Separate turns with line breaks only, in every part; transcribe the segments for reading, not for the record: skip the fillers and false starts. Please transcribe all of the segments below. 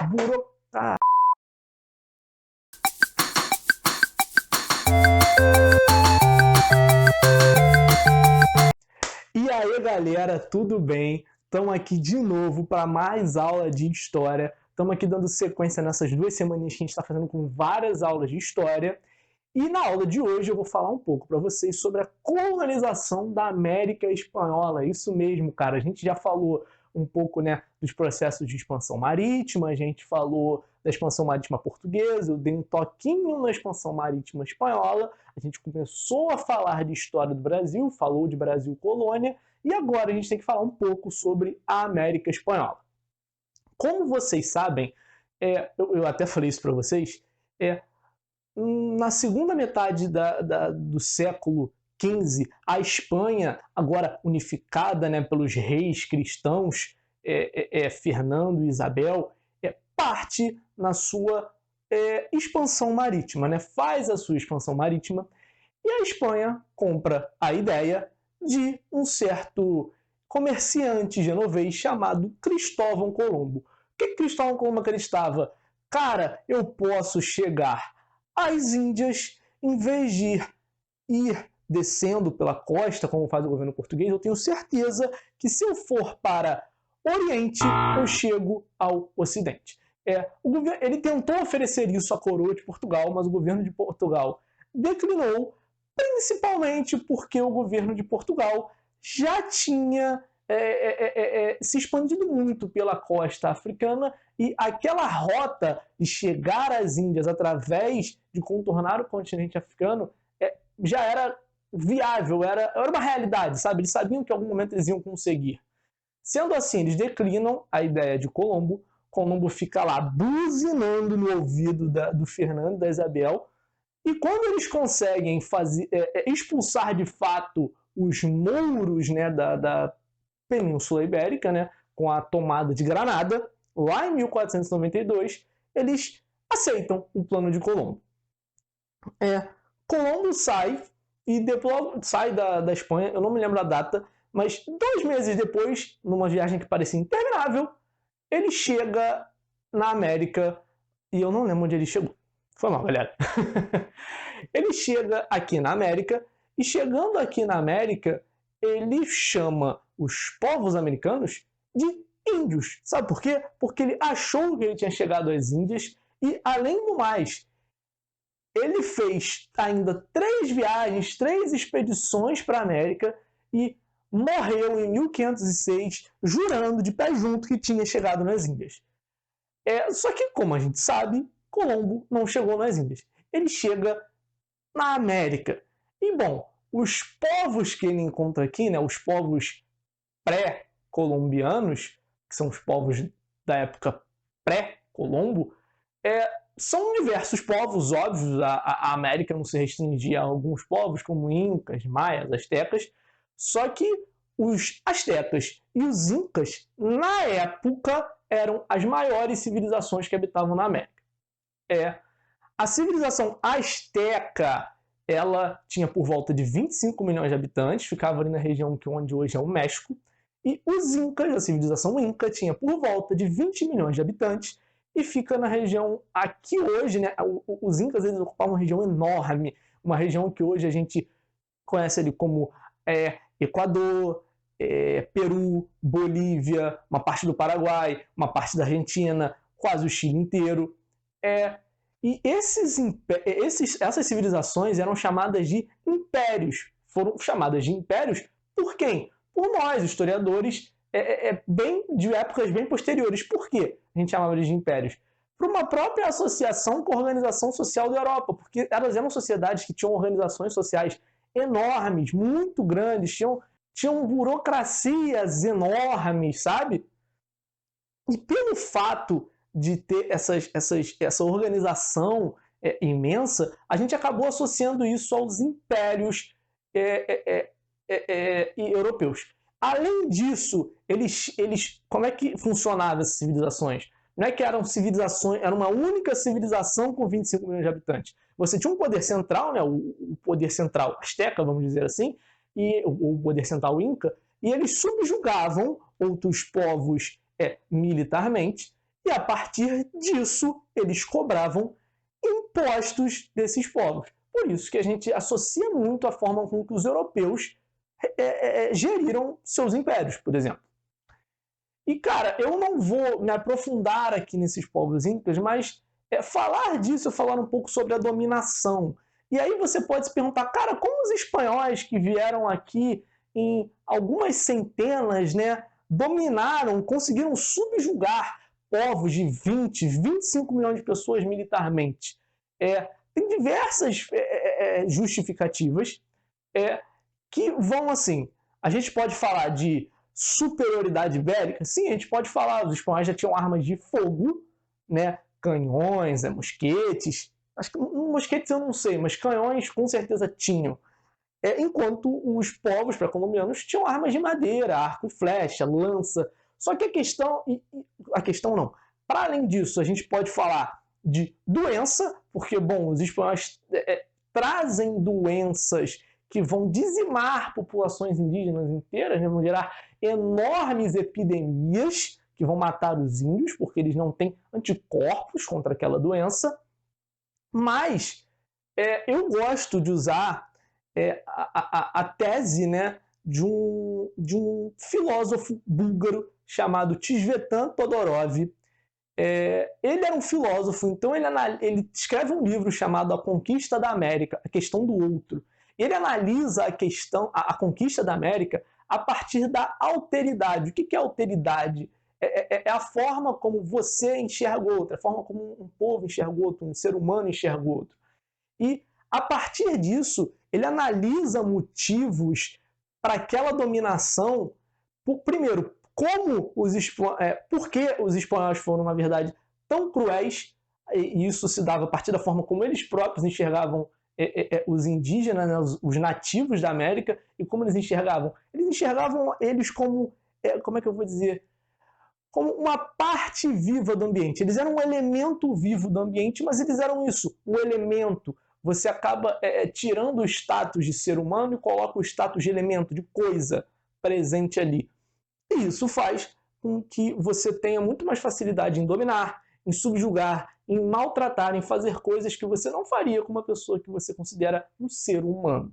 burocracia. E aí, galera, tudo bem? Estamos aqui de novo para mais aula de história. Estamos aqui dando sequência nessas 2 semaninhas que a gente está fazendo com várias aulas de história. E na aula de hoje eu vou falar um pouco para vocês sobre a colonização da América Espanhola. Isso mesmo, cara. A gente já falou um pouco, né, dos processos de expansão marítima, a gente falou da expansão marítima portuguesa, eu dei um toquinho na expansão marítima espanhola, a gente começou a falar de história do Brasil, falou de Brasil colônia, e agora a gente tem que falar um pouco sobre a América Espanhola. Como vocês sabem, eu até falei isso para vocês, na segunda metade do século XV, a Espanha, agora unificada, né, pelos reis cristãos, Fernando e Isabel, parte na sua expansão marítima, né, faz a sua expansão marítima, e a Espanha compra a ideia de um certo comerciante genovês chamado Cristóvão Colombo. O que Cristóvão Colombo acreditava? Cara, eu posso chegar às Índias, em vez de ir descendo pela costa, como faz o governo português, eu tenho certeza que se eu for para Oriente, eu chego ao Ocidente. Ele tentou oferecer isso à coroa de Portugal, mas o governo de Portugal declinou, principalmente porque o governo de Portugal já tinha se expandido muito pela costa africana e aquela rota de chegar às Índias através de contornar o continente africano já era viável, era uma realidade, sabe? Eles sabiam que em algum momento eles iam conseguir. Sendo assim, eles declinam a ideia de Colombo. Colombo fica lá buzinando no ouvido do Fernando e da Isabel, e quando eles conseguem expulsar de fato os mouros, né, da Península Ibérica, né, com a tomada de Granada, lá em 1492, eles aceitam o plano de Colombo. Colombo sai e depois sai da Espanha, eu não me lembro a data, mas 2 meses depois, numa viagem que parecia interminável, ele chega na América e eu não lembro onde ele chegou. Foi mal, galera. Ele chega aqui na América e chegando aqui na América, ele chama os povos americanos de índios. Sabe por quê? Porque ele achou que ele tinha chegado às Índias e, além do mais, ele fez ainda 3 viagens, 3 expedições para a América e morreu em 1506, jurando de pé junto que tinha chegado nas Índias. Só que, como a gente sabe, Colombo não chegou nas Índias. Ele chega na América. E, bom, os povos que ele encontra aqui, né, os povos pré-colombianos, que são os povos da época pré-Colombo, são diversos povos, óbvios. A América não se restringia a alguns povos, como incas, maias, astecas, só que os astecas e os incas, na época, eram as maiores civilizações que habitavam na América. A civilização asteca, ela tinha por volta de 25 milhões de habitantes, ficava ali na região onde hoje é o México, e os incas, a civilização inca, tinha por volta de 20 milhões de habitantes, e fica na região aqui hoje, né? Os incas eles ocupavam uma região enorme, uma região que hoje a gente conhece ali como Equador, Peru, Bolívia, uma parte do Paraguai, uma parte da Argentina, quase o Chile inteiro. E essas civilizações eram chamadas de impérios. Foram chamadas de impérios por quem? Por nós, historiadores, de épocas bem posteriores. Por quê a gente chamava de impérios? Por uma própria associação com a Organização Social da Europa, porque elas eram sociedades que tinham organizações sociais enormes, muito grandes, tinham burocracias enormes, sabe? E pelo fato de ter essa organização imensa, a gente acabou associando isso aos impérios europeus. Além disso, como é que funcionavam essas civilizações? Não é que eram civilizações, era uma única civilização com 25 milhões de habitantes. Você tinha um poder central, né, o poder central asteca, vamos dizer assim, e o poder central inca, e eles subjugavam outros povos militarmente, e a partir disso eles cobravam impostos desses povos. Por isso que a gente associa muito a forma com que os europeus geriram seus impérios, por exemplo. E, cara, eu não vou me aprofundar aqui nesses povos incas, mas falar disso, falar um pouco sobre a dominação. E aí você pode se perguntar, cara, como os espanhóis que vieram aqui em algumas centenas, né, dominaram, conseguiram subjugar povos de 20, 25 milhões de pessoas militarmente? Tem diversas justificativas que vão assim. A gente pode falar de superioridade bélica? Sim, a gente pode falar. Os espanhóis já tinham armas de fogo, né? Canhões, mosquetes. Acho que mosquetes eu não sei, mas canhões com certeza tinham. Enquanto os povos pré-colombianos tinham armas de madeira, arco e flecha, lança. Só que a questão não. Para além disso, a gente pode falar de doença, porque, bom, os espanhóis trazem doenças que vão dizimar populações indígenas inteiras, né? Vão gerar enormes epidemias que vão matar os índios, porque eles não têm anticorpos contra aquela doença. Mas eu gosto de usar a tese, né, de um filósofo búlgaro chamado Tzvetan Todorov. Ele era um filósofo, então ele escreve um livro chamado A Conquista da América, a questão do outro. Ele analisa a conquista da América a partir da alteridade. O que é alteridade? É a forma como você enxerga o outro, a forma como um povo enxerga o outro, um ser humano enxerga o outro. E, a partir disso, ele analisa motivos para aquela dominação. Primeiro, por que os espanhóis foram, na verdade, tão cruéis, e isso se dava a partir da forma como eles próprios enxergavam os indígenas, né, os nativos da América, e como eles enxergavam? Eles enxergavam eles como, como é que eu vou dizer? Como uma parte viva do ambiente. Eles eram um elemento vivo do ambiente, mas eles eram isso, um elemento. Você acaba tirando o status de ser humano e coloca o status de elemento, de coisa presente ali. E isso faz com que você tenha muito mais facilidade em dominar, em subjugar, em maltratar, em fazer coisas que você não faria com uma pessoa que você considera um ser humano.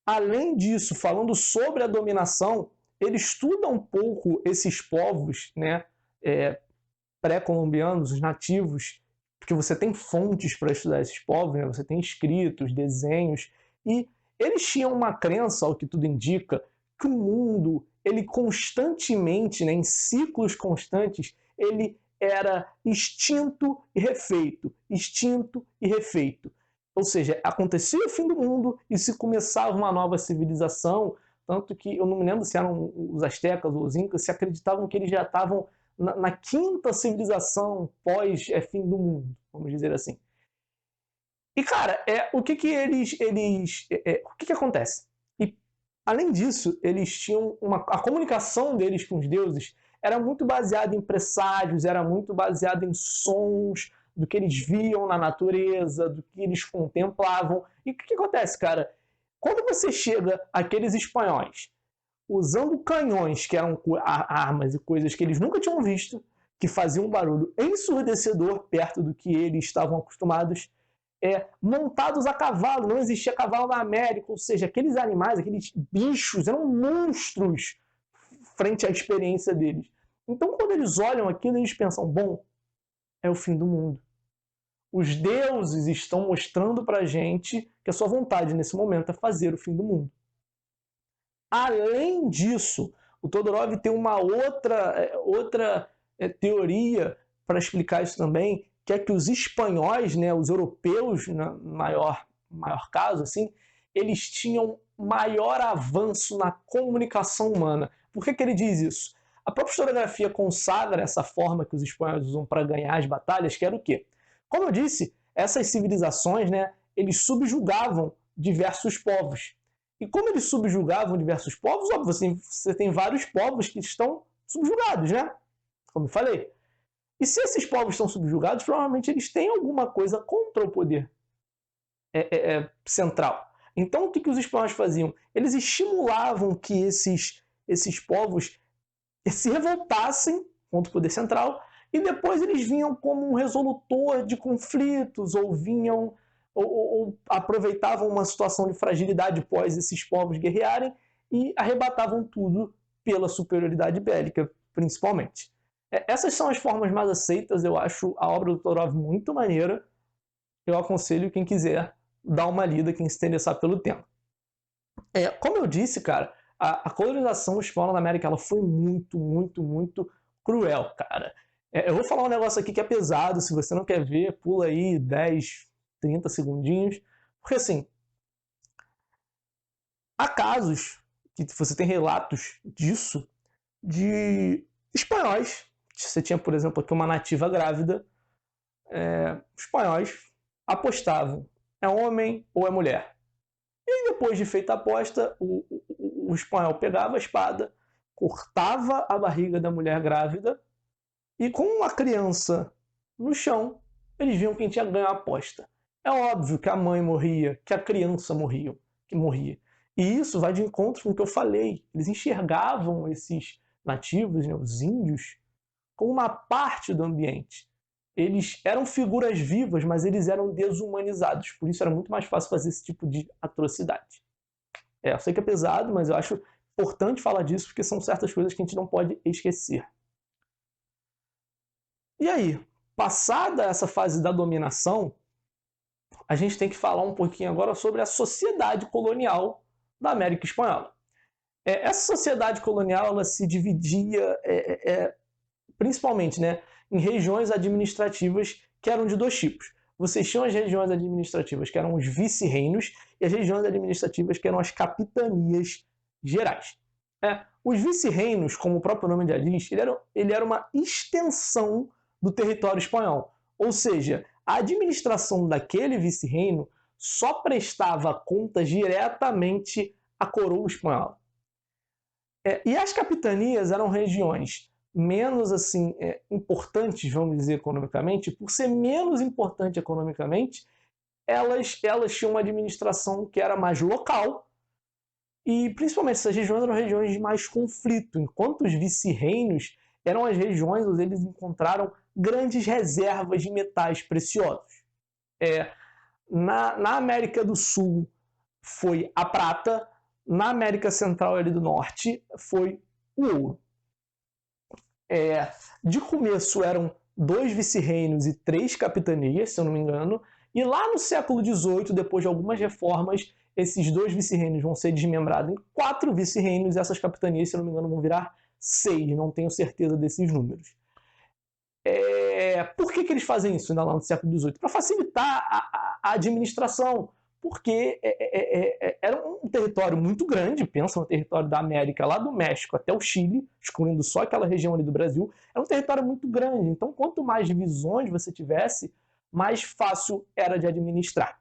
Além disso, falando sobre a dominação, ele estuda um pouco esses povos, né, pré-colombianos, os nativos, porque você tem fontes para estudar esses povos, né? Você tem escritos, desenhos, e eles tinham uma crença, ao que tudo indica, que o mundo, ele constantemente, né, em ciclos constantes, ele era extinto e refeito, extinto e refeito. Ou seja, acontecia o fim do mundo e se começava uma nova civilização, tanto que eu não me lembro se eram os astecas ou os incas, se acreditavam que eles já estavam na quinta civilização pós-fim do mundo, vamos dizer assim. E, cara, o que acontece? E, além disso, eles tinham a comunicação deles com os deuses era muito baseada em presságios, era muito baseada em sons, do que eles viam na natureza, do que eles contemplavam. E o que acontece, cara? Quando você chega àqueles espanhóis usando canhões, que eram armas e coisas que eles nunca tinham visto, que faziam um barulho ensurdecedor perto do que eles estavam acostumados, montados a cavalo, não existia cavalo na América, ou seja, aqueles animais, aqueles bichos eram monstros frente à experiência deles. Então, quando eles olham aquilo, eles pensam, bom, é o fim do mundo. Os deuses estão mostrando pra gente que a sua vontade nesse momento é fazer o fim do mundo. Além disso, o Todorov tem uma outra teoria para explicar isso também, que é que os espanhóis, né, os europeus, no maior caso, assim, eles tinham maior avanço na comunicação humana. Por que ele diz isso? A própria historiografia consagra essa forma que os espanhóis usam para ganhar as batalhas, que era o quê? Como eu disse, essas civilizações, né, eles subjugavam diversos povos. E como eles subjugavam diversos povos, óbvio, você tem vários povos que estão subjugados, né? Como eu falei. E se esses povos estão subjugados, provavelmente eles têm alguma coisa contra o poder central. Então, o que os espanhóis faziam? Eles estimulavam que esses povos se revoltassem contra o poder central, e depois eles vinham como um resolutor de conflitos, ou vinham ou aproveitavam uma situação de fragilidade pós esses povos guerrearem e arrebatavam tudo pela superioridade bélica, principalmente. Essas são as formas mais aceitas. Eu acho a obra do Todorov muito maneira. Eu aconselho quem quiser dar uma lida, quem se interessar pelo tema. Como eu disse, cara, a colonização espanhola na América ela foi muito, muito, muito cruel, cara. Eu vou falar um negócio aqui que é pesado. Se você não quer ver, pula aí 10, 30 segundinhos. Porque assim, há casos que você tem relatos disso de espanhóis. Você tinha, por exemplo, aqui uma nativa grávida. Espanhóis apostavam, é homem ou é mulher. E depois de feita a aposta, o espanhol pegava a espada, cortava a barriga da mulher grávida e com a criança no chão, eles viam quem tinha ganho a aposta. É óbvio que a mãe morria, que a criança morria. E isso vai de encontro com o que eu falei. Eles enxergavam esses nativos, né, os índios, como uma parte do ambiente. Eles eram figuras vivas, mas eles eram desumanizados. Por isso era muito mais fácil fazer esse tipo de atrocidade. Eu sei que é pesado, mas eu acho importante falar disso, porque são certas coisas que a gente não pode esquecer. E aí, passada essa fase da dominação, a gente tem que falar um pouquinho agora sobre a sociedade colonial da América Espanhola. Essa sociedade colonial ela se dividia principalmente, né, em regiões administrativas que eram de dois tipos. Vocês tinham as regiões administrativas que eram os vice-reinos e as regiões administrativas que eram as capitanias gerais. Os vice-reinos, como o próprio nome já diz, ele era uma extensão do território espanhol. Ou seja, a administração daquele vice-reino só prestava contas diretamente à coroa espanhola. E as capitanias eram regiões menos assim importantes, vamos dizer, economicamente. Por ser menos importante economicamente, elas tinham uma administração que era mais local e principalmente essas regiões eram regiões de mais conflito, enquanto os vice-reinos eram as regiões onde eles encontraram grandes reservas de metais preciosos. Na América do Sul foi a prata, na América Central e do Norte foi o ouro. De começo eram 2 vice-reinos e 3 capitanias, se eu não me engano, e lá no século XVIII, depois de algumas reformas, esses 2 vice-reinos vão ser desmembrados em 4 vice-reinos e essas capitanias, se eu não me engano, vão virar 6, não tenho certeza desses números. Por que eles fazem isso ainda lá no século XVIII? Para facilitar a administração, porque era um território muito grande. Pensa no território da América, lá do México até o Chile, excluindo só aquela região ali do Brasil, era um território muito grande. Então, quanto mais divisões você tivesse, mais fácil era de administrar.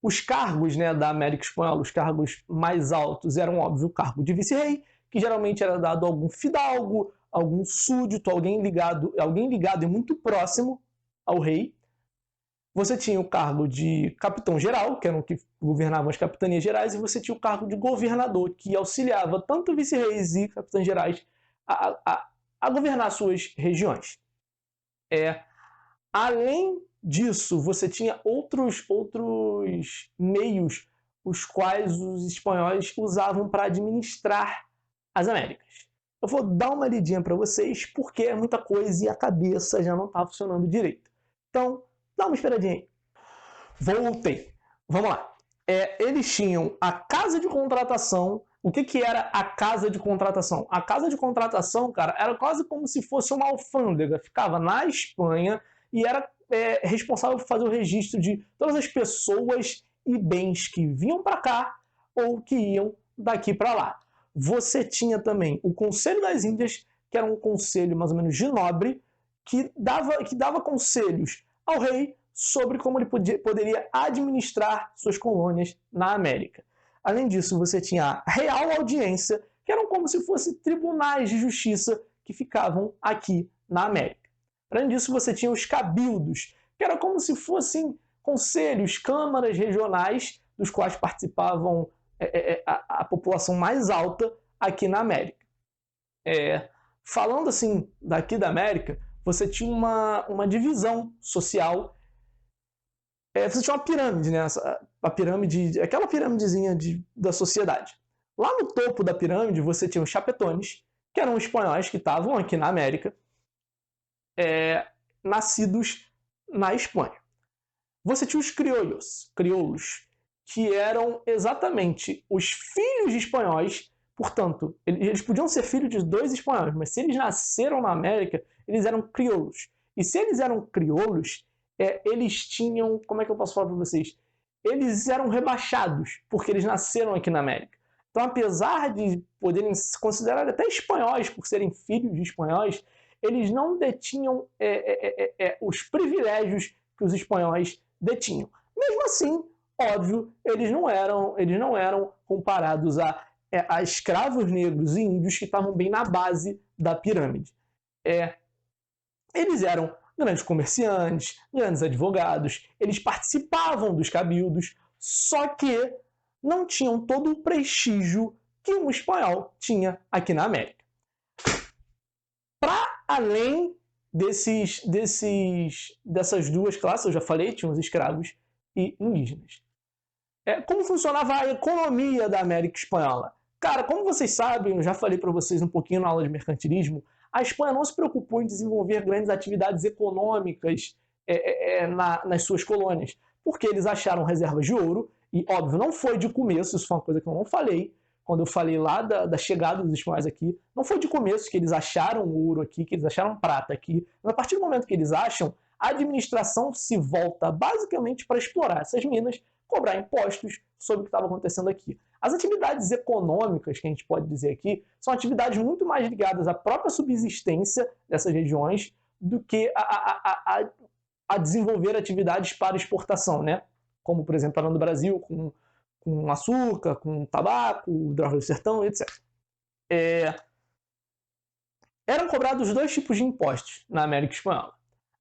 Os cargos, né, da América Espanhola, os cargos mais altos eram, óbvio, o cargo de vice-rei, que geralmente era dado a algum fidalgo, algum súdito, alguém ligado e muito próximo ao rei. Você tinha o cargo de capitão-geral, que eram que governavam as capitanias gerais, e você tinha o cargo de governador, que auxiliava tanto vice-reis e capitães gerais a governar suas regiões. Além disso, você tinha outros meios os quais os espanhóis usavam para administrar as Américas. Eu vou dar uma lidinha para vocês, porque é muita coisa e a cabeça já não está funcionando direito. Então, dá uma esperadinha aí. Voltei. Vamos lá. Eles tinham a casa de contratação. O que era a casa de contratação? A casa de contratação, cara, era quase como se fosse uma alfândega. Ficava na Espanha e era responsável por fazer o registro de todas as pessoas e bens que vinham para cá ou que iam daqui para lá. Você tinha também o Conselho das Índias, que era um conselho mais ou menos de nobre, que dava conselhos ao rei sobre como ele poderia administrar suas colônias na América. Além disso, você tinha a Real Audiência, que eram como se fossem tribunais de justiça que ficavam aqui na América. Além disso, você tinha os cabildos, que eram como se fossem conselhos, câmaras regionais, dos quais participavam a população mais alta aqui na América. falando assim, daqui da América, você tinha uma divisão social. Você tinha uma pirâmide, né? A pirâmide, aquela pirâmidezinha da sociedade. Lá no topo da pirâmide, você tinha os chapetones, que eram espanhóis que estavam aqui na América, nascidos na Espanha. Você tinha os crioulos, que eram exatamente os filhos de espanhóis. Portanto, eles podiam ser filhos de dois espanhóis, mas se eles nasceram na América, eles eram crioulos. E se eles eram crioulos, eles tinham, como é que eu posso falar para vocês? Eles eram rebaixados, porque eles nasceram aqui na América. Então, apesar de poderem se considerar até espanhóis, por serem filhos de espanhóis, eles não detinham os privilégios que os espanhóis detinham. Mesmo assim, óbvio, eles não eram comparados a escravos negros e índios que estavam bem na base da pirâmide. Eles eram grandes comerciantes, grandes advogados, eles participavam dos cabildos, só que não tinham todo o prestígio que um espanhol tinha aqui na América. Para além dessas duas classes, eu já falei, tinha os escravos e indígenas. Como funcionava a economia da América Espanhola? Cara, como vocês sabem, eu já falei para vocês um pouquinho na aula de mercantilismo, a Espanha não se preocupou em desenvolver grandes atividades econômicas nas suas colônias, porque eles acharam reservas de ouro, e óbvio, não foi de começo, isso foi uma coisa que eu não falei, quando eu falei lá da chegada dos espanhóis aqui, não foi de começo que eles acharam ouro aqui, que eles acharam prata aqui, mas a partir do momento que eles acham, a administração se volta basicamente para explorar essas minas, cobrar impostos sobre o que estava acontecendo aqui. As atividades econômicas, que a gente pode dizer aqui, são atividades muito mais ligadas à própria subsistência dessas regiões do que a desenvolver atividades para exportação, né? Como, por exemplo, lá no Brasil, com açúcar, com tabaco, droga do sertão, etc. Eram cobrados dois tipos de impostos na América Espanhola: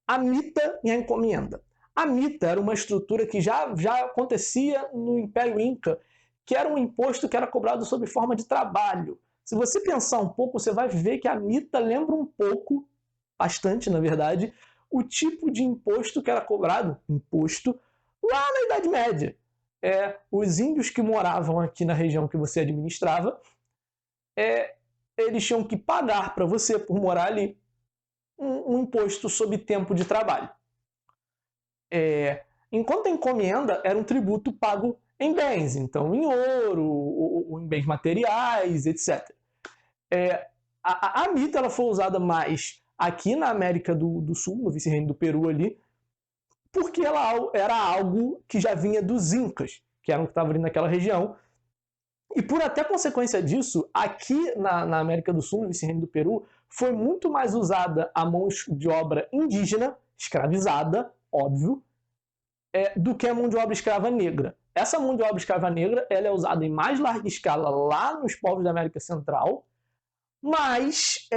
a mita e a encomienda. A mita era uma estrutura que já acontecia no Império Inca, que era um imposto que era cobrado sob forma de trabalho. Se você pensar um pouco, você vai ver que a mita lembra um pouco, bastante na verdade, o tipo de imposto que era cobrado, lá na Idade Média. Os índios que moravam aqui na região que você administrava, eles tinham que pagar para você, por morar ali, um imposto sobre tempo de trabalho. Enquanto a encomienda era um tributo pago em bens, então em ouro, ou em bens materiais, etc. A mita ela foi usada mais aqui na América do Sul, no vice-reino do Peru ali, porque ela era algo que já vinha dos Incas, que eram que estavam ali naquela região. E por até consequência disso, aqui na América do Sul, no vice-reino do Peru, foi muito mais usada a mão de obra indígena, escravizada, óbvio, do que a mão de obra escrava negra. Essa mão de obra escrava negra ela é usada em mais larga escala lá nos povos da América Central, mas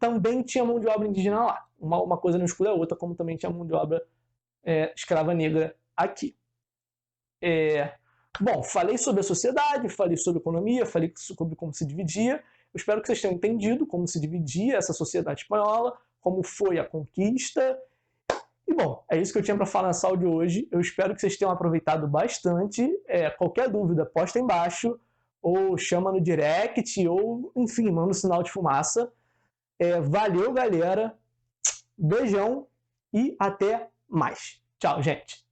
também tinha mão de obra indígena lá. Uma coisa não exclui a outra, como também tinha mão de obra escrava negra aqui. Bom, falei sobre a sociedade, falei sobre a economia, falei sobre como se dividia. Eu espero que vocês tenham entendido como se dividia essa sociedade espanhola, como foi a conquista. E bom, é isso que eu tinha para falar nessa aula de hoje. Eu espero que vocês tenham aproveitado bastante. Qualquer dúvida, posta embaixo, ou chama no direct, ou enfim, manda um sinal de fumaça. Valeu, galera. Beijão e até mais. Tchau, gente.